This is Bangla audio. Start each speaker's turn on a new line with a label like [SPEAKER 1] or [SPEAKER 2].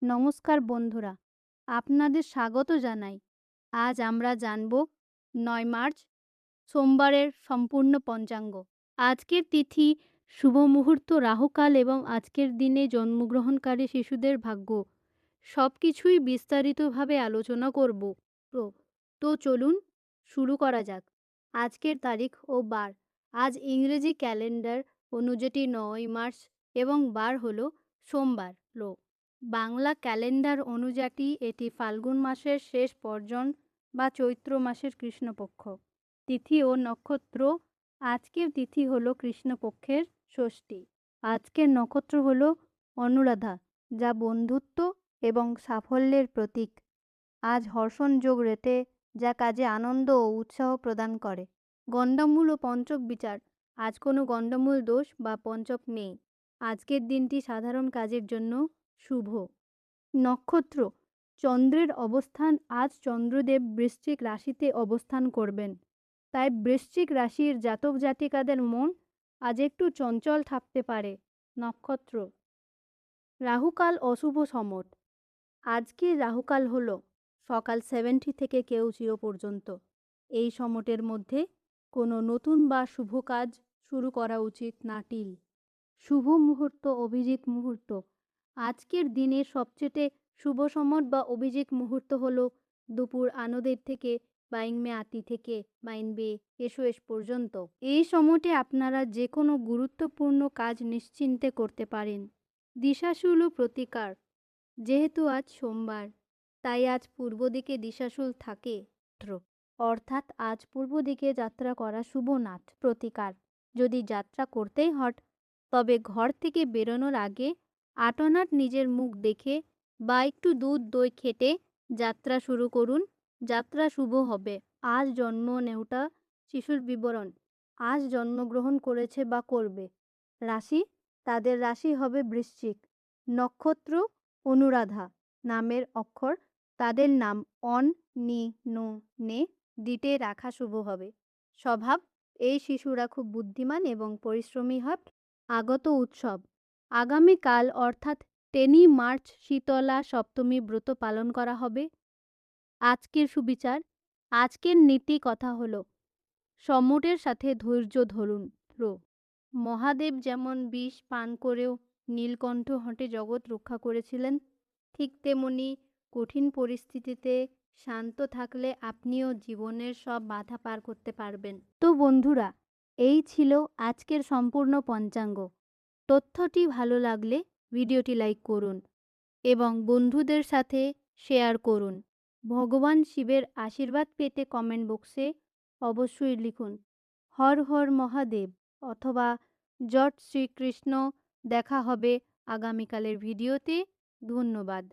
[SPEAKER 1] নমস্কার বন্ধুরা, আপনাদের স্বাগত জানাই। আজ আমরা জানব ৯ মার্চ সোমবারের সম্পূর্ণ পঞ্চাঙ্গ। আজকের তিথি, শুভ মুহূর্ত, রাহুকাল এবং আজকের দিনে জন্মগ্রহণকারী শিশুদের ভাগ্য সব কিছুই বিস্তারিতভাবে আলোচনা করব। তো চলুন শুরু করা যাক। আজকের তারিখ ও বার। আজ ইংরেজি ক্যালেন্ডার অনুযায়ী ৯ মার্চ এবং বার হলো সোমবার। বাংলা ক্যালেন্ডার অনুযায়ী এটি ফাল্গুন মাসের শেষ পর্যন্ত বা চৈত্র মাসের কৃষ্ণপক্ষ। তিথি ও নক্ষত্র। আজকের তিথি হলো কৃষ্ণপক্ষের ষষ্ঠী। আজকের নক্ষত্র হলো অনুরাধা, যা বন্ধুত্ব এবং সাফল্যের প্রতীক। আজ হর্ষণ যোগ রেতে, যা কাজে আনন্দ ও উৎসাহ প্রদান করে। গণ্ডমূল ও পঞ্চক বিচার। আজ কোনো গণ্ডমূল দোষ বা পঞ্চক নেই। আজকের দিনটি সাধারণ কাজের জন্য শুভ। নক্ষত্র। চন্দ্রের অবস্থান। আজ চন্দ্রদেব বৃশ্চিক রাশিতে অবস্থান করবেন, তাই বৃশ্চিক রাশির জাতক জাতিকাদের মন আজ একটু চঞ্চল থাকতে পারে। নক্ষত্র। রাহুকাল অশুভ সময়। আজকে রাহুকাল হল সকাল 7টি থেকে কেউচিও পর্যন্ত। এই সময়ের মধ্যে কোনো নতুন বা শুভ কাজ শুরু করা উচিত না। শুভ মুহূর্ত, অভিজিৎ মুহূর্ত। আজকের দিনের সবচেয়ে শুভ সময় বা অভিজিৎ মুহূর্ত হল দুপুর 1 থেকে 2 থেকে 2 পর্যন্ত। এই সময়টি আপনারা যে কোনো গুরুত্বপূর্ণ কাজ নিশ্চিন্তে করতে পারেন। দিশাশুল ও প্রতিকার। যেহেতু আজ সোমবার, তাই আজ পূর্ব দিকে দিশাশুল থাকে, অর্থাৎ আজ পূর্ব দিকে যাত্রা করা শুভ না। প্রতিকার। যদি যাত্রা করতেই হয়, তবে ঘর থেকে বেরোনোর আগে 8 আনা নিজের মুখ দেখে বা একটু দুধ দই খেটে যাত্রা শুরু করুন। যাত্রা শুভ হবে। আজ জন্ম নেওয়া শিশুর বিবরণ। আজ জন্মগ্রহণ করেছে বা করবে। রাশি, তাদের রাশি হবে বৃশ্চিক। নক্ষত্র অনুরাধা। নামের অক্ষর, তাদের নাম অন, নি, নো, নে, ডিটে রাখা শুভ হবে। স্বভাব, এই শিশুরা খুব বুদ্ধিমান এবং পরিশ্রমী হয়। আগত উৎসব। আগামীকাল অর্থাৎ 10 মার্চ শীতলা সপ্তমী ব্রত পালন করা হবে। আজকের সুবিচার। আজকের নীতি কথা হলো সম্মুটের সাথে ধৈর্য ধরুন। মহাদেব যেমন বিষ পান করেও নীলকণ্ঠ হটে জগৎ রক্ষা করেছিলেন, ঠিক তেমনি কঠিন পরিস্থিতিতে শান্ত থাকলে আপনিও জীবনের সব বাধা পার করতে পারবেন। তো বন্ধুরা, এই ছিল আজকের সম্পূর্ণ পঞ্চাঙ্গ। তথ্যটি ভালো লাগলে ভিডিওটি লাইক করুন এবং বন্ধুদের সাথে শেয়ার করুন। ভগবান শিবের আশীর্বাদ পেতে কমেন্ট বক্সে অবশ্যই লিখুন হর হর মহাদেব অথবা জয় শ্রীকৃষ্ণ। দেখা হবে আগামীকালের ভিডিওতে। ধন্যবাদ।